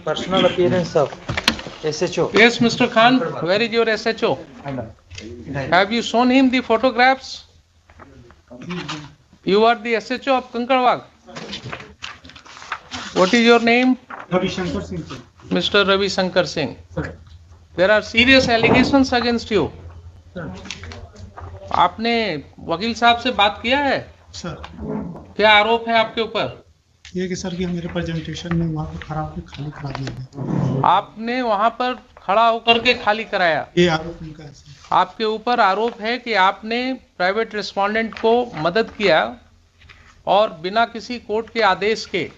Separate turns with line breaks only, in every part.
Personal appearance of SHO.
Yes, Mr. Khan, where is your SHO? Have you shown him the photographs? You are the SHO of Kankarwag. What is your name?
Ravi Shankar Singh.
Mr. Ravi Shankar Singh.
Sir.
There are serious allegations against you.
Sir.
आपने वकील साहब से बात किया है?
Sir,
क्या आरोप है आपके ऊपर?
ये कि सर कि मेरे प्रेजेंटेशन में वहाँ पर खड़ा होकर खाली करा दिया गया।
आपने वहां पर खड़ा होकर के खाली कराया।
ये आरोप उनका है सर।
आपके ऊपर आरोप है कि आपने प्राइवेट रिस्पोंडेंट को मदद किया और बिना किसी कोर्ट के आदेश के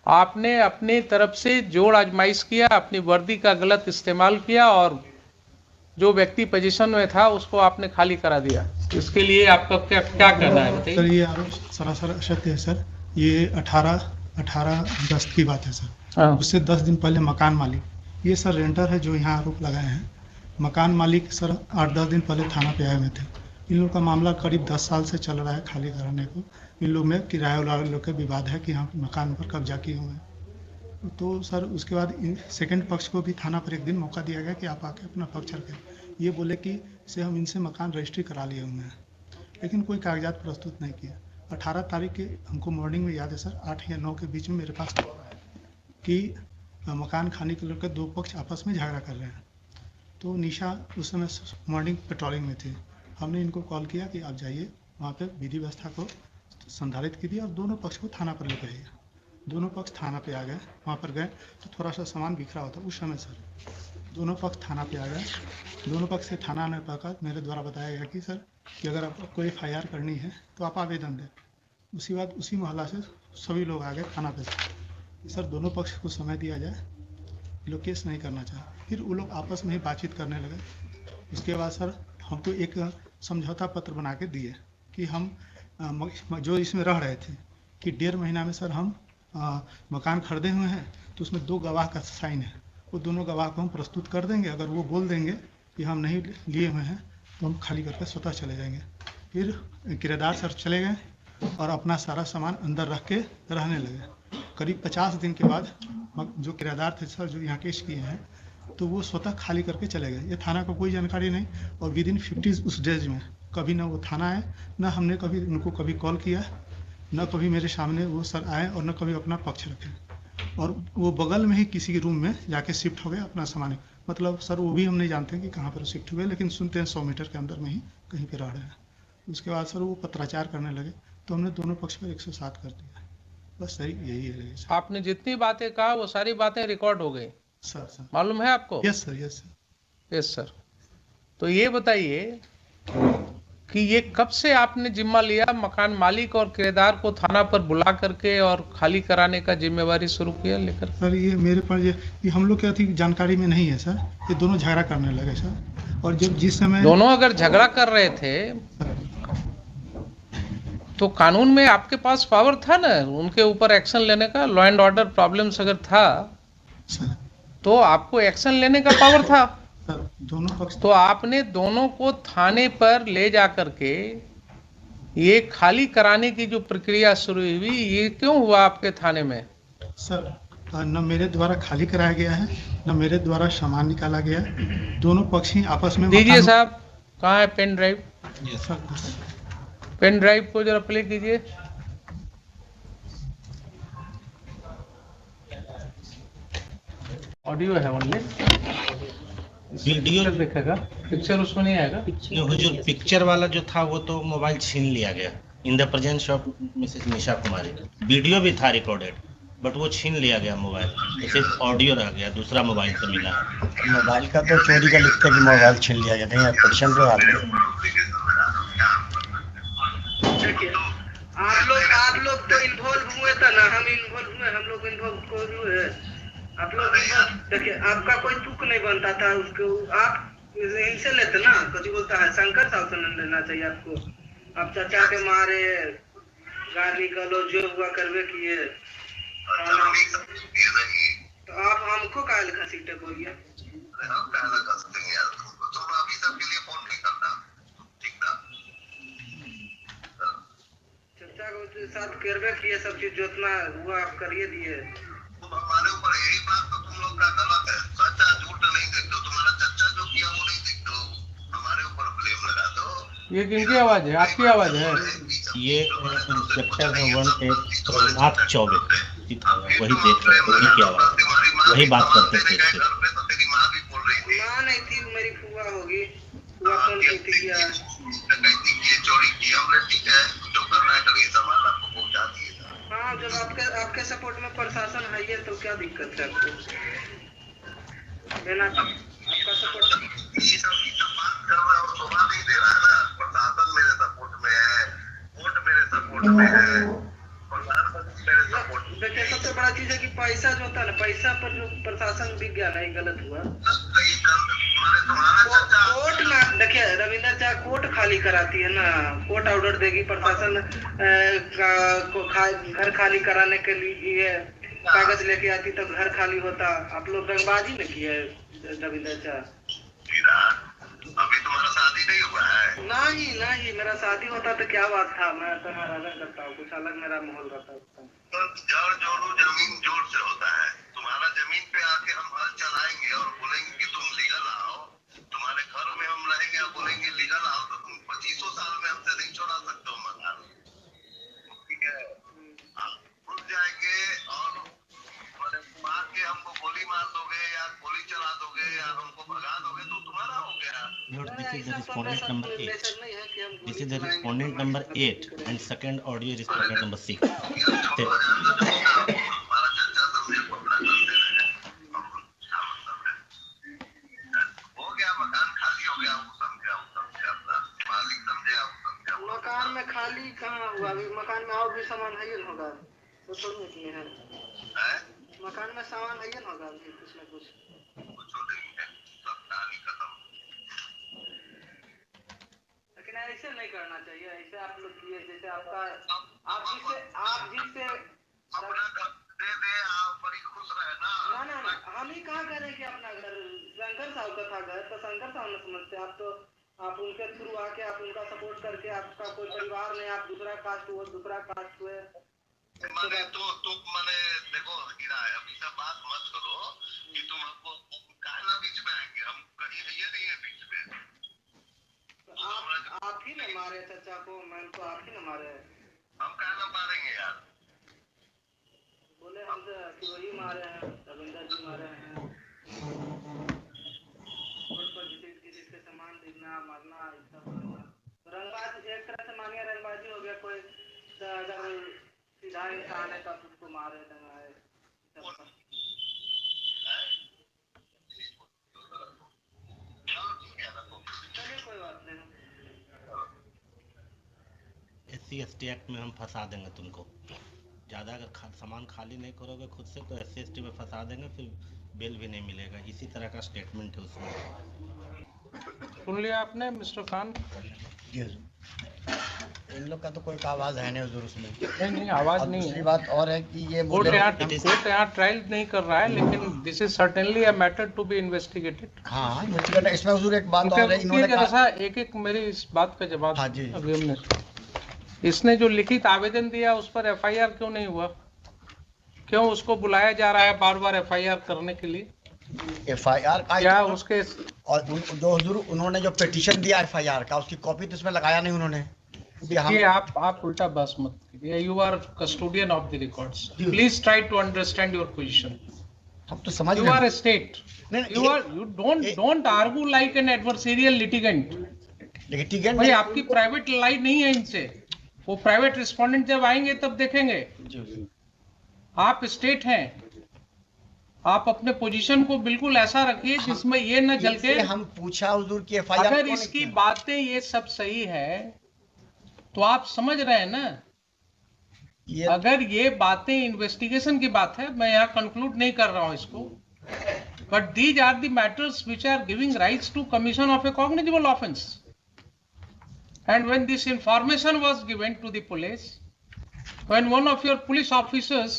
आपने अपनी तरफ से जोड़ आजमाइश किया, अपनी वर्दी का गलत इस्तेमाल किया और जो व्यक्ति पोजीशन में था उसको आपने खाली करा दिया। इसके लिए आपका क्या कहना है बताइए?
सर, ये आरोप सरासर असत्य है सर। ये 18/10 की बात है सर। उससे 10 दिन पहले मकान मालिक, ये सर रेंटर है जो यहाँ आरोप लगाए हैं। मकान मालिक सर 8-10 दिन पहले थाना पे आए हुए थे। इन लोग का मामला करीब 10 साल से चल रहा है खाली कराने को। इन लोग में किराया वाले लोग का विवाद है कि यहाँ मकान पर कब्जा किए हुए हैं। तो सर उसके बाद सेकंड पक्ष को भी थाना पर एक दिन मौका दिया गया कि आप आके अपना पक्ष रखें। ये बोले कि से हम इनसे मकान रजिस्ट्री करा लिए हुए हैं, लेकिन कोई कागजात प्रस्तुत नहीं किया। 18 तारीख के हमको मॉर्निंग में याद है सर 8 या 9 के बीच में मेरे पास कॉल आया कि मकान खाने के लेकर दो पक्ष आपस में झगड़ा कर रहे हैं। तो निशा उस समय मॉर्निंग पेट्रोलिंग में थी। हमने इनको कॉल किया कि आप जाइए वहाँ पे विधि व्यवस्था को संधारित कीजिए और दोनों पक्ष को थाना पर लेकर आइए। दोनों पक्ष थाना पे आ गए। वहाँ पर गए तो थोड़ा सा सामान बिखरा होता उस समय सर दोनों पक्ष थाना पे आ गए। दोनों पक्ष से थाना आने पर मेरे द्वारा बताया गया कि सर कि अगर आपको FIR करनी है तो आप आवेदन दें। उसी बाद उसी मोहल्ला से सभी लोग आ गए थाना पे सर दोनों पक्ष को समय दिया जाए, ये लोग केस नहीं करना चाहे। फिर वो लोग आपस में ही बातचीत करने लगे। उसके बाद सर हमको एक समझौता पत्र बना के दिए कि हम जो इसमें रह रहे थे कि 1.5 महीना में सर हम मकान खरीदे हुए हैं, तो उसमें 2 गवाह का साइन है। वो दोनों गवाह को हम प्रस्तुत कर देंगे। अगर वो बोल देंगे कि हम नहीं लिए हुए हैं तो हम खाली करके स्वतः चले जाएंगे। फिर किराएदार सर चले गए और अपना सारा सामान अंदर रख के रहने लगे। करीब 50 दिन के बाद जो किराएदार थे सर जो यहाँ केस किए हैं तो वो स्वतः खाली करके चले गए। ये थाना को कोई जानकारी नहीं और विदिन 50 उस डेज में कभी ना वो थाना आए, ना हमने कभी उनको कभी कॉल किया, न कभी मेरे सामने वो सर आए और न कभी अपना पक्ष रखे। और वो बगल में ही किसी रूम में जाके शिफ्ट हो गए अपना सामान। मतलब सर वो भी हम नहीं जानते कि कहाँ पर शिफ्ट हुए, लेकिन सुनते हैं 100 मीटर के अंदर में ही कहीं पे रह रहे हैं। उसके बाद सर वो पत्राचार करने लगे तो हमने दोनों पक्ष पर 107 कर दिया। बस सही यही है सर।
आपने जितनी बातें कहा वो सारी बातें रिकॉर्ड हो गई
सर
मालूम है आपको?
Yes sir, yes sir.
Yes sir. तो ये बताइए कि ये कब से आपने जिम्मा लिया मकान मालिक और किराएदार को थाना पर बुला करके और खाली कराने का जिम्मेवारी शुरू किया लेकर?
सर ये मेरे पास ये हम लोग क्या थी जानकारी में नहीं है सर। ये दोनों झगड़ा करने लगे सर। और जब जिस समय
दोनों अगर झगड़ा कर रहे थे तो कानून में आपके पास पावर था ना उनके ऊपर एक्शन लेने का। लॉ एंड ऑर्डर प्रॉब्लम्स अगर था
सर
तो आपको एक्शन लेने का पावर था।
सर दोनों पक्ष
तो आपने दोनों को थाने पर ले जाकर के ये खाली कराने की जो प्रक्रिया शुरू हुई ये क्यों हुआ आपके थाने में?
सर न मेरे द्वारा खाली कराया गया है, न मेरे द्वारा सामान निकाला गया है। दोनों पक्ष ही आपस में
दीजिए साहब, कहाँ है pen drive?
Sir
pen drive को जरा प्ले कीजिए। ऑडियो है ओनली,
वीडियो
देखेगा पिक्चर उसमें नहीं आएगा।
जो पिक्चर वाला जो था वो तो मोबाइल छीन लिया गया in the presence of Mrs Nisha Kumari. Video भी था रिकॉर्डेड बट वो छीन लिया गया मोबाइल, तो सिर्फ ऑडियो रह गया, दूसरा मोबाइल से मिला है।
मोबाइल का तो चोरी का लिखते कि मोबाइल छीन लिया गया नहीं, पिटिशन पे आते
आप लोग तो इन्वॉल्व हुए था ना, हम इन्वॉल्व हुए, हम लोग इन्वॉल्व हुए। आप लोग देखिए आपका कोई तुक नहीं बनता था उसको, आप इनसे लेते ना। कभी बोलता है शंकर साहब से नहीं लेना चाहिए आपको। आप चाचा के मारे गाली गलौज जो हुआ करवे किए, तो आप हमको काहे घसीटे बोलिए? चाचा के साथ करवे किए, सब चीज जितना हुआ आप करिए दिए।
ये किनकी आवाज है? आपकी आवाज है?
ये इंस्पेक्टर है 18 प्रभुनाथ चौबे, वही देख रहे, वही की आवाज, वही बात करते थे इससे।
माँ नहीं थी, मेरी फुआ होगी, फुआ फोन करती किया। हाँ, जब आपके सपोर्ट में प्रशासन है ये तो क्या दिक्कत है आपको? बिना आपका सपोर्ट देखिए, सबसे बड़ा चीज है कि पैसा जो होता है ना, पैसा पर जो प्रशासन विज्ञान है, गलत हुआ। कोर्ट ना, देखिए रविंद्र चा कोर्ट खाली कराती है ना, कोर्ट ऑर्डर देगी, प्रशासन घर खाली कराने के लिए कागज लेके आती तब घर खाली होता। आप लोग रंगबाजी में की है रविंद्र चा।
अभी तुम्हारा शादी नहीं हुआ है?
नहीं, मेरा शादी होता तो क्या बात था, मैं तो हराना करता हूँ, कुछ अलग मेरा माहौल रहता।
तो जड़ जोड़ो जमीन जोड़ से होता है। तुम्हारा जमीन पे आके हम हल चलाएंगे और बोलेंगे कि तुम लीगल आओ, तुम्हारे घर में हम रहेंगे और बोलेंगे लीगल आओ, तो तुम 25 साल में हमसे नहीं छोड़ा सकते हो मकान, ठीक है? आप रुक जाएंगे और मार के हमको गोली मार दोगे या गोली चला दोगे या हमको भगा दोगे तो तुम्हारा हो गया।
This is the respondent number 8. This is the respondent number 8 and second audio is respondent number 6.
मकान में खाली कहाँ हुआ? अभी मकान में और भी सामान है होगा तो छोड़ने के लिए है। मकान में सामान है होगा अभी कुछ न कुछ। लेकिन ऐसे नहीं करना चाहिए, ऐसे आप लोग किए जैसे आपका आप जिससे
अपना घर दे दे, आप बड़ी खुश रहे ना।
ना हम ही कहाँ करें कि अपना घर शंकर साहब का था घर, तो शंकर साहब ने समझते आप तो आप उनके थ्रू आके आप उनका सपोर्ट करके आपका कोई परिवार नहीं, आप दूसरा कास्ट हुए
मैंने तो मैंने देखो गिरा है, अभी सब बात मत करो कि तुम हमको कहना बीच में आएंगे, हम कहीं ये नहीं है बीच में।
तो आप ही ने मारे चाचा को, मैम को आप ही ने मारे।
हम कहना मारेंगे यार,
बोले हमसे कि वही मारे हैं, रविंदर जी मारे हैं। जिसके सामान देना मारना रंगबाजी, एक तरह से मानिए रंगबाजी हो गया। कोई अगर सीधा इंसान है तब उसको मारे दंगाए। चलिए कोई बात नहीं।
SC/ST एक्ट में हम फंसा देंगे तुमको, ज़्यादा अगर सामान खाली नहीं करोगे खुद से तो SC/ST में फंसा देंगे, फिर बेल भी नहीं मिलेगा। इसी तरह का स्टेटमेंट है उसमें।
सुन लिया आपने मिस्टर खान?
इन लोग का तो कोई आवाज है नहीं हुजूर उसमें।
नहीं आवाज नहीं है।
दूसरी बात और है कि ये
कोर्ट यहाँ ट्रायल नहीं कर रहा है, लेकिन this is certainly a matter to be investigated.
हाँ, इसमें हुजूर एक बात और है, इन्होंने
कहा एक मेरी इस बात का जवाब।
हाँ जी।
अभी हमने इसने जो लिखित आवेदन दिया उस पर FIR क्यों नहीं हुआ? क्यों उसको बुलाया जा रहा है बार बार FIR करने के लिए?
FIR का
क्या उसके
और जो हुजूर उन्होंने जो पिटीशन दिया FIR का, उसकी कॉपी तो इसमें लगाया नहीं उन्होंने।
ये आप उल्टा बस मत कीजिए। You are custodian of the records, please try to understand your position.
हम तो समझ
you are a state, you don't argue like an adversarial litigant.
Litigant
भाई आपकी प्राइवेट लाइन नहीं है इनसे, वो प्राइवेट रिस्पोंडेंट जब आएंगे तब देखेंगे। आप स्टेट हैं, आप अपने पोजीशन को बिल्कुल ऐसा रखिए जिसमें ये न जल के।
हम पूछा हुजूर की FIR
अगर इसकी बातें ये सब सही है तो आप समझ रहे हैं ना, अगर ये बातें इन्वेस्टिगेशन की बात है, मैं यहाँ कंक्लूड नहीं कर रहा हूँ इसको, but these are the matters which are giving rights to commission of a cognizable offence. And when this information was given to the police, when one of your police officers,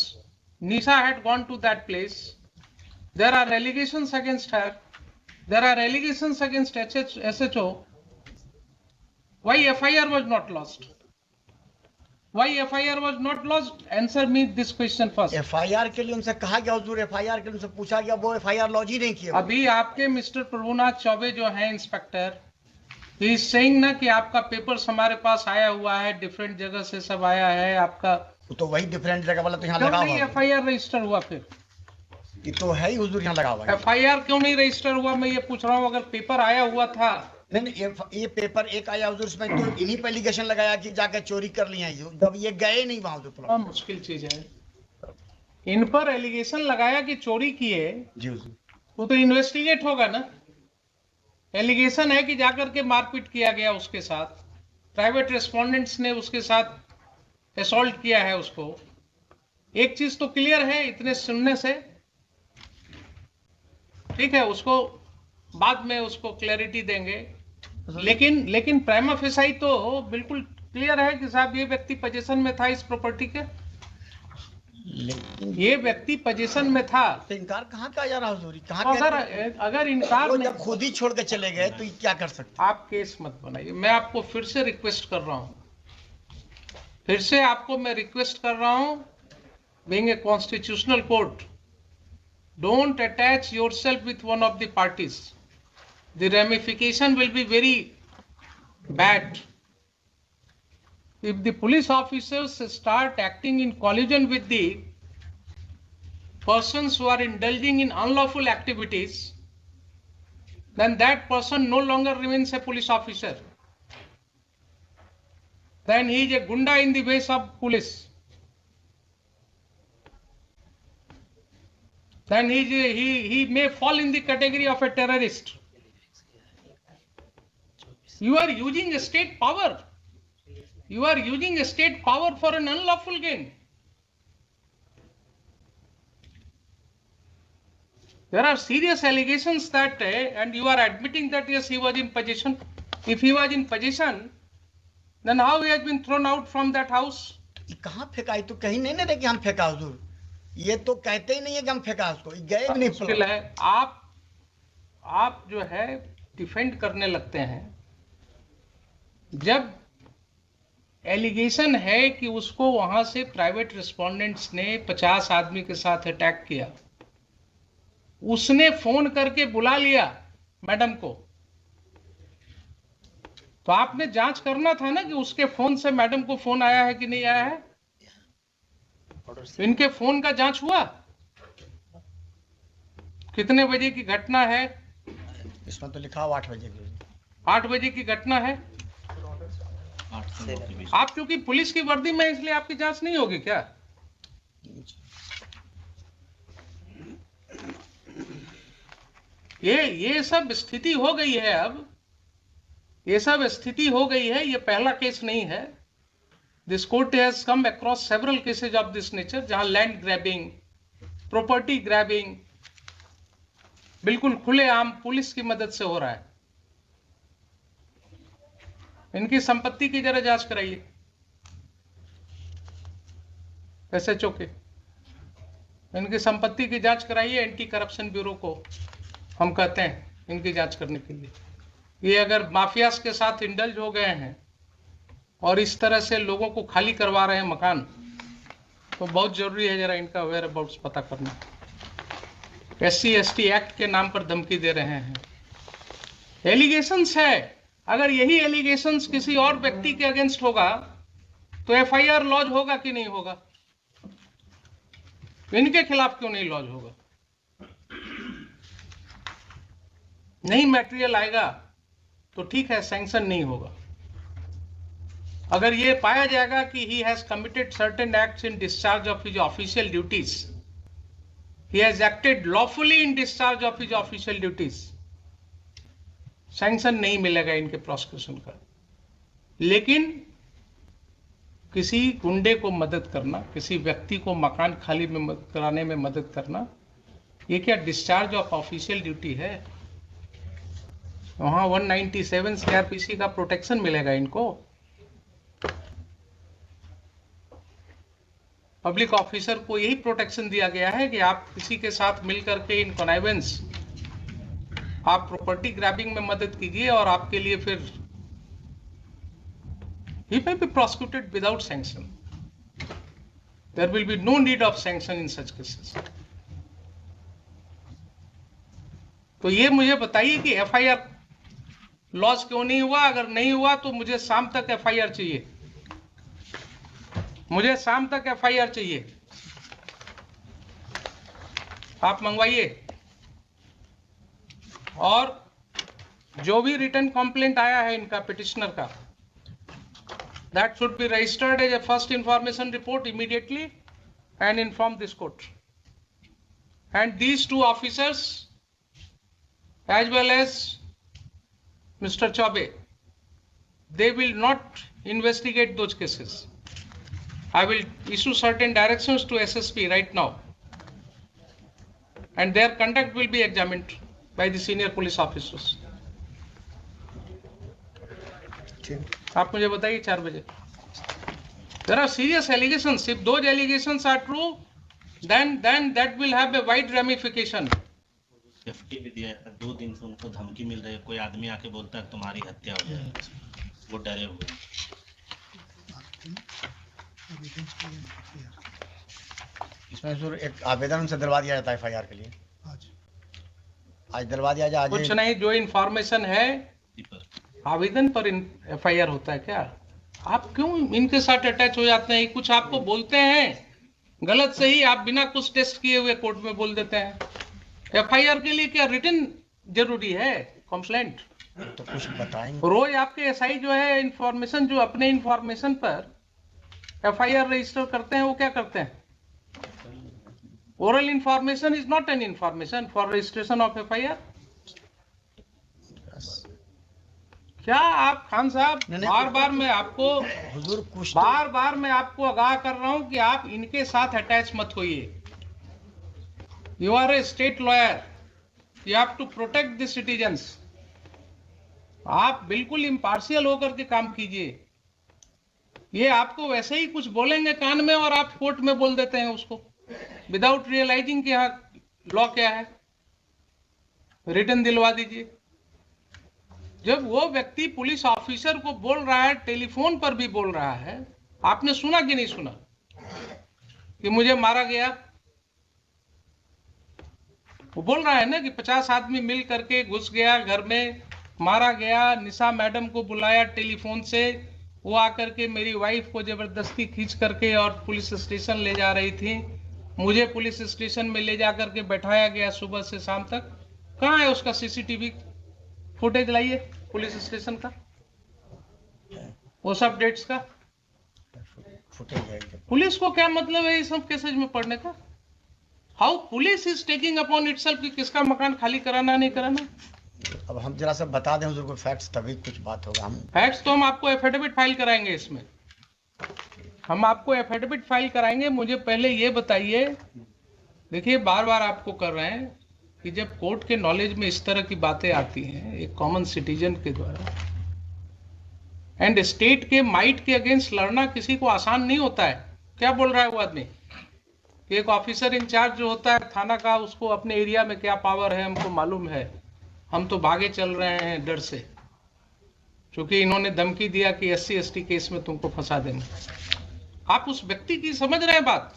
Nisha, had gone to that place, there are allegations against her, there are allegations against SHO. Why FIR was not lodged? Why FIR was not lodged? Answer me this question first.
FIR के लिए उनसे कहा गया हुजूर, FIR के लिए उनसे पूछा गया, वो FIR लॉन्च ही नहीं किया।
अभी आपके मिस्टर प्रभुनाथ चौबे जो हैं इंस्पेक्टर, ही इज सेइंग ना कि आपका पेपर्स हमारे पास आया हुआ है, डिफरेंट जगह से सब आया है आपका।
तो वही डिफरेंट जगह वाला तो यहाँ
क्यों
लगा
नहीं
हुआ है।
एफआईआर रजिस्टर हुआ? फिर
ये तो है ही हुजूर, यहाँ लगा हुआ है।
एफआईआर क्यों नहीं रजिस्टर हुआ, मैं ये पूछ रहा हूँ। अगर पेपर आया हुआ था।
नहीं नहीं, ये पेपर एक आया हुजूर, इसमें तो इन्हीं पे एलिगेशन लगाया कि जाकर चोरी कर लिया है, जब ये गए नहीं वहां हुजूर।
बड़ा मुश्किल चीज है। इन पर एलिगेशन लगाया कि चोरी किए,
जी हुजूर।
वो तो इन्वेस्टिगेट होगा ना। एलिगेशन है कि जाकर के मारपीट किया गया उसके साथ, प्राइवेट रेस्पोंडेंट्स ने उसके साथ असॉल्ट किया है उसको। एक चीज तो क्लियर है इतने सुनने से, ठीक है, उसको बाद में उसको क्लैरिटी देंगे। लेकिन प्राइमा फेसाई तो बिल्कुल क्लियर है कि साहब ये व्यक्ति पोजीशन में था इस प्रॉपर्टी के, ये व्यक्ति पोजीशन में था।
तो इनकार कहाँ का जा रहा हुजूर? कहाँ
अगर इनकार
वो जब खुद ही छोड़ के चले गए तो ये क्या कर सकते?
आप केस मत बनाइए। मैं आपको फिर से रिक्वेस्ट कर रहा हूं, फिर से आपको मैं रिक्वेस्ट कर रहा हूं, being a constitutional court, don't attach yourself with one of the parties. The ramification will be very bad. If the police officers start acting in collusion with the persons who are indulging in unlawful activities, then that person no longer remains a police officer. Then he is a gunda in the ways of police. Then he may fall in the category of a terrorist. You are using a state power. You are using a state power for an unlawful gain. There are serious allegations that, and you are admitting that yes, he was in possession. If he was in possession, then how he has been thrown out from that house?
कहाँ फेंका? तो कहीं नहीं ना कि हम फेंका हुजूर, ये तो कहते ही नहीं है कि हम फेंका उसको, गए भी नहीं।
मुश्किल है। आप जो है डिफेंड करने लगते हैं। जब एलिगेशन है कि उसको वहां से प्राइवेट रिस्पोंडेंट्स ने 50 आदमी के साथ अटैक किया, उसने फोन करके बुला लिया मैडम को, तो आपने जांच करना था ना कि उसके फोन से मैडम को फोन आया है कि नहीं आया है। इनके फोन का जांच हुआ? कितने बजे की घटना है?
इसमें तो लिखा हुआ 8 बजे की।
8 बजे की घटना है। आप क्योंकि पुलिस की वर्दी में इसलिए आपकी जांच नहीं होगी क्या? ये सब स्थिति हो गई है। अब ये सब स्थिति हो गई है। ये पहला केस नहीं है। This court has come across several cases of this nature, जहां लैंड ग्रैबिंग, प्रॉपर्टी ग्रैबिंग बिल्कुल खुलेआम पुलिस की मदद से हो रहा है। इनकी संपत्ति की जरा जांच कराइए, एसएचओ के, इनकी संपत्ति की जांच कराइए। एंटी करप्शन ब्यूरो को हम कहते हैं इनकी जांच करने के लिए। ये अगर माफियाज के साथ इंडल्ज हो गए हैं और इस तरह से लोगों को खाली करवा रहे हैं मकान, तो बहुत जरूरी है जरा इनका वेयर अबाउट्स पता करना। SC/ST एक्ट के नाम पर धमकी दे रहे हैं। एलिगेशंस है। अगर यही एलिगेशंस किसी और व्यक्ति के अगेंस्ट होगा तो FIR लॉज होगा कि नहीं होगा? इनके खिलाफ क्यों नहीं लॉज होगा? नहीं मटेरियल आएगा तो ठीक है, सैंक्शन नहीं होगा। अगर ये पाया जाएगा कि he has committed certain acts in discharge of his official duties, he has acted lawfully in discharge of his official duties, sanction नहीं मिलेगा इनके प्रोसिक्यूशन का। लेकिन किसी गुंडे को मदद करना, किसी व्यक्ति को मकान खाली में कराने में मदद करना, ये क्या डिस्चार्ज ऑफ ऑफिशियल ड्यूटी है? वहां 197 CRPC का प्रोटेक्शन मिलेगा इनको। पब्लिक ऑफिसर को यही प्रोटेक्शन दिया गया है कि आप किसी के साथ मिलकर के इन कॉनाइवेंस, आप प्रॉपर्टी ग्रैबिंग में मदद कीजिए और आपके लिए फिर he may be prosecuted without sanction. There will be no need of sanction in such cases. तो ये मुझे बताइए कि FIR लॉस क्यों नहीं हुआ? अगर नहीं हुआ तो मुझे शाम तक एफआईआर चाहिए, मुझे शाम तक एफआईआर चाहिए। आप मंगवाइए। और जो भी रिटर्न कंप्लेंट आया है इनका पिटिशनर का, that should be registered as a first information report immediately and inform this court. And these two officers as well as Mr. Chaube, they will not investigate those cases. I will issue certain directions to SSP right now, and their conduct will be examined by the senior police officers. आप मुझे बताइए 4 बजे। There are serious allegations. If those allegations are true, then that will have a wide ramification.
Safety भी दिया है, 2 दिन से उनको धमकी मिल रही है, कोई आदमी आके बोलता है तुम्हारी हत्या हो जाएगी, वो डरे हुए।
इसमें सर एक आवेदन उनसे दिलवा दिया जाता है एफआईआर के लिए, आज दिलवा दिया जाए।
कुछ नहीं, जो इंफॉर्मेशन है आवेदन पर एफआईआर होता है क्या? आप क्यों इनके साथ अटैच हो जाते हैं? कुछ आपको बोलते हैं गलत सही, आप बिना कुछ टेस्ट किए हुए कोर्ट में बोल देते हैं। एफआईआर के लिए क्या रिटन जरूरी है? कंप्लेंट
तो कुछ बताएंगे।
रोज आपके एसआई जो है इंफॉर्मेशन, जो अपने इंफॉर्मेशन पर एफआईआर रजिस्टर करते हैं, वो क्या करते हैं? Oral information is not an information for registration of FIR. क्या आप खान साहब, बार बार मैं आपको आगाह कर रहा हूं कि आप इनके साथ अटैच मत होइए। You are a state lawyer, you have to protect the citizens. आप बिल्कुल इम्पार्शियल होकर के काम कीजिए। ये आपको वैसे ही कुछ बोलेंगे कान में और आप कोर्ट में बोल देते हैं उसको, विदाउट रियलाइजिंग कि यहाँ लॉ क्या है। रिटर्न दिलवा दीजिए। जब वो व्यक्ति पुलिस ऑफिसर को बोल रहा है, टेलीफोन पर भी बोल रहा है, आपने सुना कि नहीं सुना कि मुझे मारा गया? वो बोल रहा है ना कि 50 आदमी मिल करके घुस गया घर में, मारा गया। निशा मैडम को बुलाया टेलीफोन से, वो आकर के मेरी वाइफ को जबरदस्ती खींच करके और पुलिस स्टेशन ले जा रही थी। मुझे पुलिस स्टेशन में ले जा करके बैठाया गया सुबह से शाम तक। कहाँ है उसका सीसीटीवी फुटेज? लाइए पुलिस स्टेशन का, वो सब डेट्स का
फुटेज।
पुलिस को क्या मतलब है इस सब केसेज में पढ़ने का? How police is taking upon itself कि किसका मकान खाली कराना नहीं कराना।
अब हम जरा सा बता दें हुजूर को फैक्ट्स, तभी कुछ बात होगा। हम
फैक्ट्स तो हम आपको एफिडेविट फाइल कराएंगे, इसमें हम आपको एफिडेविट फाइल कराएंगे। मुझे पहले ये बताइए, देखिए बार बार आपको कर रहे हैं कि जब कोर्ट के नॉलेज में इस तरह की बातें आती हैं एक कॉमन सिटीजन के द्वारा, एंड स्टेट के माइट के अगेंस्ट लड़ना किसी को आसान नहीं होता है। क्या बोल रहा है वो आदमी कि एक ऑफिसर इंचार्ज जो होता है थाना का, उसको अपने एरिया में क्या पावर है हमको मालूम है, हम तो भागे चल रहे हैं डर से, क्योंकि इन्होंने धमकी दिया कि SC ST केस में तुमको फंसा देंगे। आप उस व्यक्ति की समझ रहे हैं बात?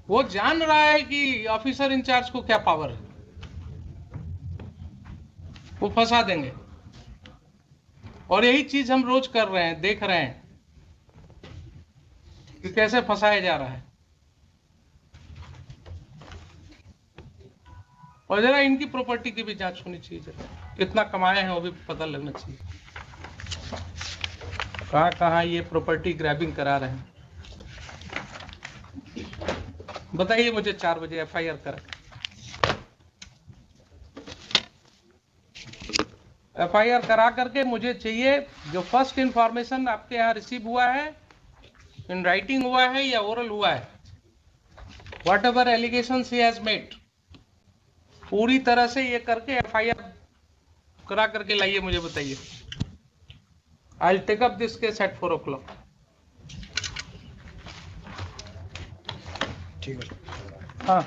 वो जान रहा है कि ऑफिसर इंचार्ज को क्या पावर है, वो फंसा देंगे। और यही चीज हम रोज कर रहे हैं, देख रहे हैं कि कैसे फंसाया जा रहा है। और जरा इनकी प्रॉपर्टी की भी जांच होनी चाहिए, कितना कमाए हैं वो भी पता लगना चाहिए, कहां कहां ये प्रॉपर्टी ग्रैबिंग करा रहे हैं। बताइए मुझे 4 बजे FIR करा। FIR करा करके मुझे चाहिए जो फर्स्ट इंफॉर्मेशन आपके यहाँ रिसीव हुआ है, इन राइटिंग हुआ है या ओरल हुआ है, what ever allegations he has made, पूरी तरह से ये करके FIR करा करके लाइए, मुझे बताइए। I will take up this case at 4 o'clock।
ठीक है।
हाँ।